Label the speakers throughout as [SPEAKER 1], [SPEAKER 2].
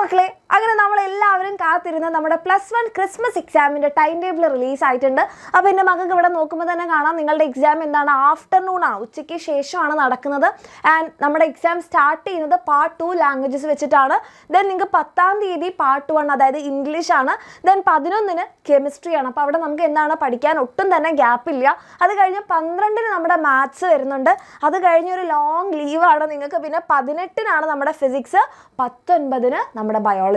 [SPEAKER 1] മക്കളെ, അങ്ങനെ നമ്മളെല്ലാവരും കാത്തിരുന്ന നമ്മുടെ +1 ക്രിസ്മസ് എക്സാമിൻ്റെ ടൈം ടേബിൾ റിലീസ് ആയിട്ടുണ്ട്. അപ്പോൾ എൻ്റെ മക്കൾക്ക് ഇവിടെ നോക്കുമ്പോൾ തന്നെ കാണാം നിങ്ങളുടെ എക്സാം എന്താണ്, ആഫ്റ്റർനൂൺ ആണ്, ഉച്ചയ്ക്ക് ശേഷമാണ് നടക്കുന്നത്. ആൻഡ് നമ്മുടെ എക്സാം സ്റ്റാർട്ട് ചെയ്യുന്നത് പാർട്ട് 2 ലാംഗ്വേജസ് വെച്ചിട്ടാണ്. ദെൻ നിങ്ങൾക്ക് 10-ാം തീയതി പാർട്ട് 1 അതായത് ഇംഗ്ലീഷ് ആണ്. ദെൻ 11-ന് കെമിസ്ട്രി ആണ്. അപ്പോൾ അവിടെ നമുക്ക് എന്താണ് പഠിക്കാൻ ഒട്ടും തന്നെ ഗ്യാപ്പില്ല. അത് കഴിഞ്ഞ് 12-ന് നമ്മുടെ മാത്സ് വരുന്നുണ്ട്. അത് കഴിഞ്ഞൊരു ലോങ് ലീവാണ് നിങ്ങൾക്ക്. പിന്നെ 18-നാണ് നമ്മുടെ ഫിസിക്സ്, 19-ന് നമ്മുടെ ബയോളജി.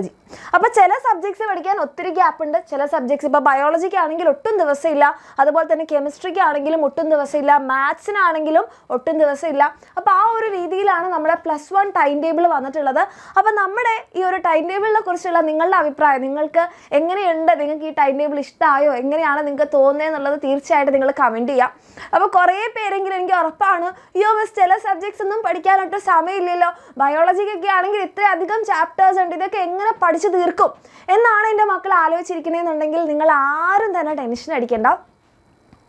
[SPEAKER 1] അപ്പോൾ ചില സബ്ജക്ട്സ് പഠിക്കാൻ ഒത്തിരി ഗ്യാപ്പ് ഉണ്ട്. ചില സബ്ജക്ട്സ് ഇപ്പോൾ ബയോളജിക്ക് ആണെങ്കിൽ ഒട്ടും ദിവസമില്ല, അതുപോലെ തന്നെ കെമിസ്ട്രിക്ക് ആണെങ്കിലും ഒട്ടും ദിവസമില്ല, മാത്സിനാണെങ്കിലും ഒട്ടും ദിവസമില്ല. അപ്പോൾ ആ ഒരു രീതിയിലാണ് നമ്മുടെ +1 ടൈം ടേബിൾ വന്നിട്ടുള്ളത്. അപ്പോൾ നമ്മുടെ ഈ ഒരു ടൈം ടേബിളിനെ കുറിച്ചുള്ള നിങ്ങളുടെ അഭിപ്രായം, നിങ്ങൾക്ക് എങ്ങനെയുണ്ട്, നിങ്ങൾക്ക് ഈ ടൈം ടേബിൾ ഇഷ്ടമായോ, എങ്ങനെയാണ് നിങ്ങൾക്ക് തോന്നുന്നത് എന്നുള്ളത് തീർച്ചയായിട്ടും നിങ്ങൾ കമൻറ്റ് ചെയ്യാം. അപ്പോൾ കുറേ പേരെങ്കിലും എനിക്ക് ഉറപ്പാണ്, അയ്യോ മിസ് ചില സബ്ജക്ട്സ് ഒന്നും പഠിക്കാനൊട്ടും സമയമില്ലല്ലോ, ബയോളജിക്കൊക്കെ ആണെങ്കിൽ ഇത്രയധികം ചാപ്റ്റേഴ്സ് ഉണ്ട്, ഇതൊക്കെ എങ്ങനെ പഠിച്ചു തീർക്കും എന്നാണ് എൻ്റെ മക്കൾ ആലോചിച്ചിരിക്കുന്നതെന്നുണ്ടെങ്കിൽ നിങ്ങൾ ആരും തന്നെ ടെൻഷൻ അടിക്കേണ്ട.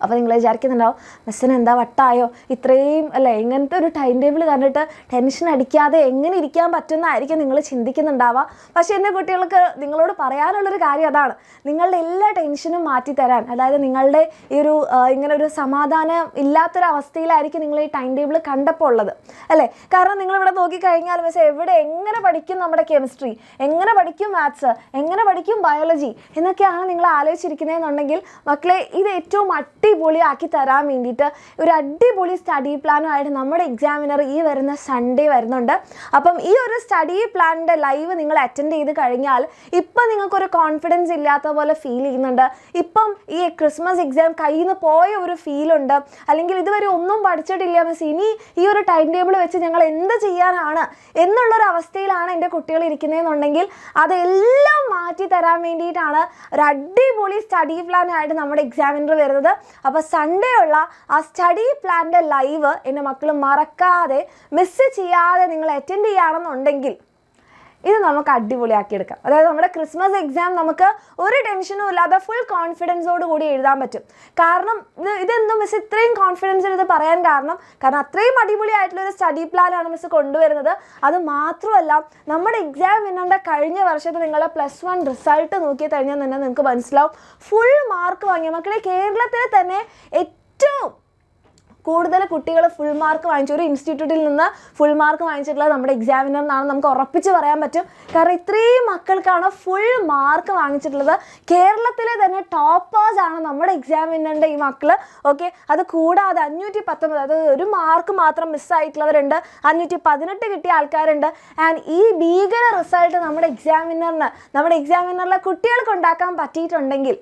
[SPEAKER 1] അപ്പോൾ നിങ്ങൾ വിചാരിക്കുന്നുണ്ടാവും, മിസ്സിന് എന്താ വട്ടായോ, ഇത്രയും അല്ലേ ഇങ്ങനത്തെ ഒരു ടൈം ടേബിൾ കണ്ടിട്ട് ടെൻഷൻ അടിക്കാതെ എങ്ങനെ ഇരിക്കാൻ പറ്റുന്നതായിരിക്കും നിങ്ങൾ ചിന്തിക്കുന്നുണ്ടാവുക. പക്ഷേ എൻ്റെ കുട്ടികൾക്ക് നിങ്ങളോട് പറയാനുള്ളൊരു കാര്യം അതാണ്, നിങ്ങളുടെ എല്ലാ ടെൻഷനും മാറ്റിത്തരാൻ, അതായത് നിങ്ങളുടെ ഈ ഒരു ഇങ്ങനെ ഒരു സമാധാനം ഇല്ലാത്തൊരവസ്ഥയിലായിരിക്കും നിങ്ങൾ ഈ ടൈം ടേബിൾ കണ്ടപ്പോൾ ഉള്ളത് അല്ലേ. കാരണം നിങ്ങളിവിടെ നോക്കിക്കഴിഞ്ഞാൽ മിസ് എവിടെ എങ്ങനെ പഠിക്കും നമ്മുടെ കെമിസ്ട്രി, എങ്ങനെ പഠിക്കും മാത്സ്, എങ്ങനെ പഠിക്കും ബയോളജി എന്നൊക്കെയാണ് നിങ്ങൾ ആലോചിച്ചിരിക്കുന്നതെന്നുണ്ടെങ്കിൽ മക്കളെ, ഇത് ഏറ്റവും അടിപൊളിയാക്കി തരാൻ വേണ്ടിയിട്ട് ഒരു അടിപൊളി സ്റ്റഡി പ്ലാനുമായിട്ട് നമ്മുടെ എക്സാമിനർ ഈ വരുന്ന സൺഡേ വരുന്നുണ്ട്. അപ്പം ഈ ഒരു സ്റ്റഡി പ്ലാനിൻ്റെ ലൈവ് നിങ്ങൾ അറ്റൻഡ് ചെയ്ത് കഴിഞ്ഞാൽ ഇപ്പം നിങ്ങൾക്കൊരു കോൺഫിഡൻസ് ഇല്ലാത്ത പോലെ ഫീൽ ചെയ്യുന്നുണ്ട്, ഇപ്പം ഈ ക്രിസ്മസ് എക്സാം കയ്യിൽ നിന്ന് പോയ ഒരു ഫീലുണ്ട്, അല്ലെങ്കിൽ ഇതുവരെ ഒന്നും പഠിച്ചിട്ടില്ല മിസ്, ഇനി ഈ ഒരു ടൈം ടേബിൾ വെച്ച് ഞങ്ങൾ എന്ത് ചെയ്യാനാണ് എന്നുള്ളൊരു അവസ്ഥയിലാണ് എൻ്റെ കുട്ടികൾ ഇരിക്കുന്നതെന്നുണ്ടെങ്കിൽ അതെല്ലാം മാറ്റി തരാൻ വേണ്ടിയിട്ടാണ് ഒരു അടിപൊളി സ്റ്റഡി പ്ലാനായിട്ട് നമ്മുടെ എക്സാമിനർ വരുന്നത്. അപ്പോൾ സൺഡേ ഉള്ള ആ സ്റ്റഡി പ്ലാനിൻ്റെ ലൈവ് എൻ്റെ മക്കൾ മറക്കാതെ മിസ് ചെയ്യാതെ നിങ്ങൾ അറ്റൻഡ് ചെയ്യുകയാണെന്നുണ്ടെങ്കിൽ ഇത് നമുക്ക് അടിപൊളിയാക്കിയെടുക്കാം. അതായത് നമ്മുടെ ക്രിസ്മസ് എക്സാം നമുക്ക് ഒരു ടെൻഷനും ഇല്ലാതെ ഫുൾ കോൺഫിഡൻസോട് കൂടി എഴുതാൻ പറ്റും. കാരണം ഇതെന്തും മിസ് ഇത്രയും കോൺഫിഡൻസിൽ ഇത് പറയാൻ കാരണം അത്രയും അടിപൊളിയായിട്ടുള്ളൊരു സ്റ്റഡി പ്ലാനാണ് മിസ് കൊണ്ടുവരുന്നത്. അത് മാത്രമല്ല, നമ്മുടെ എക്സാം വിന്നറിൻ്റെ കഴിഞ്ഞ വർഷത്തെ നിങ്ങളുടെ +1 റിസൾട്ട് നോക്കി കഴിഞ്ഞാൽ തന്നെ നിങ്ങൾക്ക് മനസ്സിലാവും ഫുൾ മാർക്ക് വാങ്ങിയ മക്കളെ കേരളത്തിലെ തന്നെ ഏറ്റവും കൂടുതൽ കുട്ടികൾ ഫുൾ മാർക്ക് വാങ്ങിച്ചു, ഒരു ഇൻസ്റ്റിറ്റ്യൂട്ടിൽ നിന്ന് ഫുൾ മാർക്ക് വാങ്ങിച്ചിട്ടുള്ളത് നമ്മുടെ എക്സാമിനറിനാണ് നമുക്ക് ഉറപ്പിച്ച് പറയാൻ പറ്റും. കാരണം ഇത്രയും മക്കൾക്കാണ് ഫുൾ മാർക്ക് വാങ്ങിച്ചിട്ടുള്ളത്. കേരളത്തിലെ തന്നെ ടോപ്പേഴ്സാണ് നമ്മുടെ എക്സാമിനറിൻ്റെ ഈ മക്കൾ. ഓക്കെ, അത് കൂടാതെ 519, അതായത് ഒരു മാർക്ക് മാത്രം മിസ്സായിട്ടുള്ളവരുണ്ട്, 518 കിട്ടിയ ആൾക്കാരുണ്ട്. ആൻഡ് ഈ ഭീകര റിസൾട്ട് നമ്മുടെ എക്സാമിനറിലെ കുട്ടികൾക്ക് ഉണ്ടാക്കാൻ പറ്റിയിട്ടുണ്ടെങ്കിൽ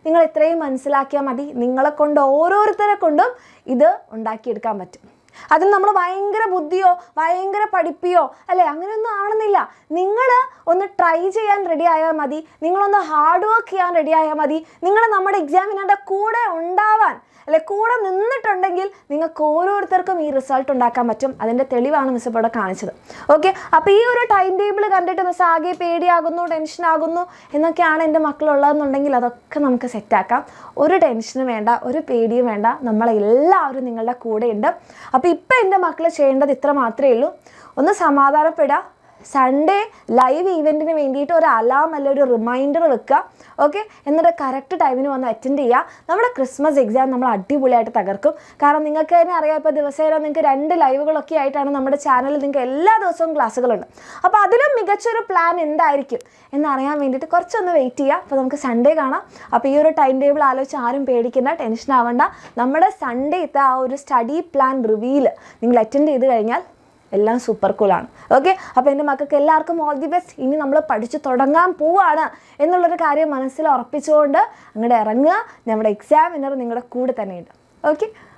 [SPEAKER 1] നിങ്ങൾ ഇത്രയും മനസ്സിലാക്കിയാൽ മതി, നിങ്ങളെ കൊണ്ട് ഓരോരുത്തരെ കൊണ്ടും ഇത് ഉണ്ടാക്കിയെടുക്കാൻ പറ്റും. അതിൽ നമ്മൾ ഭയങ്കര ബുദ്ധിയോ ഭയങ്കര പഠിപ്പിയോ അല്ലേ അങ്ങനെയൊന്നും ആണെന്നില്ല. നിങ്ങൾ ഒന്ന് ട്രൈ ചെയ്യാൻ റെഡി ആയാൽ മതി, നിങ്ങളൊന്ന് ഹാർഡ് വർക്ക് ചെയ്യാൻ റെഡി ആയാൽ മതി, നിങ്ങൾ നമ്മുടെ എക്സാമിനറുടെ കൂടെ ഉണ്ടാവാൻ അല്ലെ കൂടെ നിന്നിട്ടുണ്ടെങ്കിൽ നിങ്ങൾക്ക് ഓരോരുത്തർക്കും ഈ റിസൾട്ട് ഉണ്ടാക്കാൻ പറ്റും. അതിൻ്റെ തെളിവാണ് മിസ് ഇപ്പോൾ ഇവിടെ കാണിച്ചത്. ഓക്കെ, അപ്പോൾ ഈ ഒരു ടൈം ടേബിൾ കണ്ടിട്ട് മിസ് ആകെ പേടിയാകുന്നു, ടെൻഷനാകുന്നു എന്നൊക്കെയാണ് എൻ്റെ മക്കളുള്ളതെന്നുണ്ടെങ്കിൽ അതൊക്കെ നമുക്ക് സെറ്റാക്കാം. ഒരു ടെൻഷനും വേണ്ട, ഒരു പേടിയും വേണ്ട, നമ്മളെല്ലാവരും നിങ്ങളുടെ കൂടെയുണ്ട്. അപ്പോൾ ഇപ്പം എൻ്റെ മക്കൾ ചെയ്യേണ്ടത് ഇത്ര മാത്രമേ ഉള്ളൂ, ഒന്ന് സമാധാനപ്പെടുക, സൺഡേ ലൈവ് ഈവൻറ്റിന് വേണ്ടിയിട്ട് ഒരു അലാം അല്ല ഒരു റിമൈൻഡർ വെക്കുക. ഓക്കെ, എന്നിട്ട് കറക്റ്റ് ടൈമിന് വന്ന് അറ്റൻഡ് ചെയ്യുക. നമ്മുടെ ക്രിസ്മസ് എക്സാം നമ്മൾ അടിപൊളിയായിട്ട് തകർക്കും. കാരണം നിങ്ങൾക്ക് തന്നെ അറിയാം, ഇപ്പോൾ ദിവസേന നിങ്ങൾക്ക് 2 ലൈവുകളൊക്കെ ആയിട്ടാണ് നമ്മുടെ ചാനലിൽ നിങ്ങൾക്ക് എല്ലാ ദിവസവും ക്ലാസ്സുകളുണ്ട്. അപ്പോൾ അതിലും മികച്ചൊരു പ്ലാൻ എന്തായിരിക്കും എന്നറിയാൻ വേണ്ടിയിട്ട് കുറച്ചൊന്ന് വെയിറ്റ് ചെയ്യുക. അപ്പോൾ നമുക്ക് സൺഡേ കാണാം. അപ്പോൾ ഈ ഒരു ടൈം ടേബിൾ ആലോചിച്ച് ആരും പേടിക്കേണ്ട, ടെൻഷൻ ആവേണ്ട. നമ്മുടെ സൺഡേത്തെ ആ ഒരു സ്റ്റഡി പ്ലാൻ റിവീൽ നിങ്ങൾ അറ്റൻഡ് ചെയ്ത് കഴിഞ്ഞാൽ എല്ലാം സൂപ്പർ കൂളാണ്. ഓക്കെ, അപ്പോൾ എൻ്റെ മക്കൾക്ക് എല്ലാവർക്കും ഓൾ ദി ബെസ്റ്റ്. ഇനി നമ്മൾ പഠിച്ചു തുടങ്ങാൻ പോവാണ് എന്നുള്ളൊരു കാര്യം മനസ്സിൽ ഉറപ്പിച്ചുകൊണ്ട് അങ്ങോട്ട് ഇറങ്ങുക. നമ്മുടെ എക്സാമിനർ നിങ്ങളുടെ കൂടെ തന്നെയുണ്ട്. ഓക്കെ.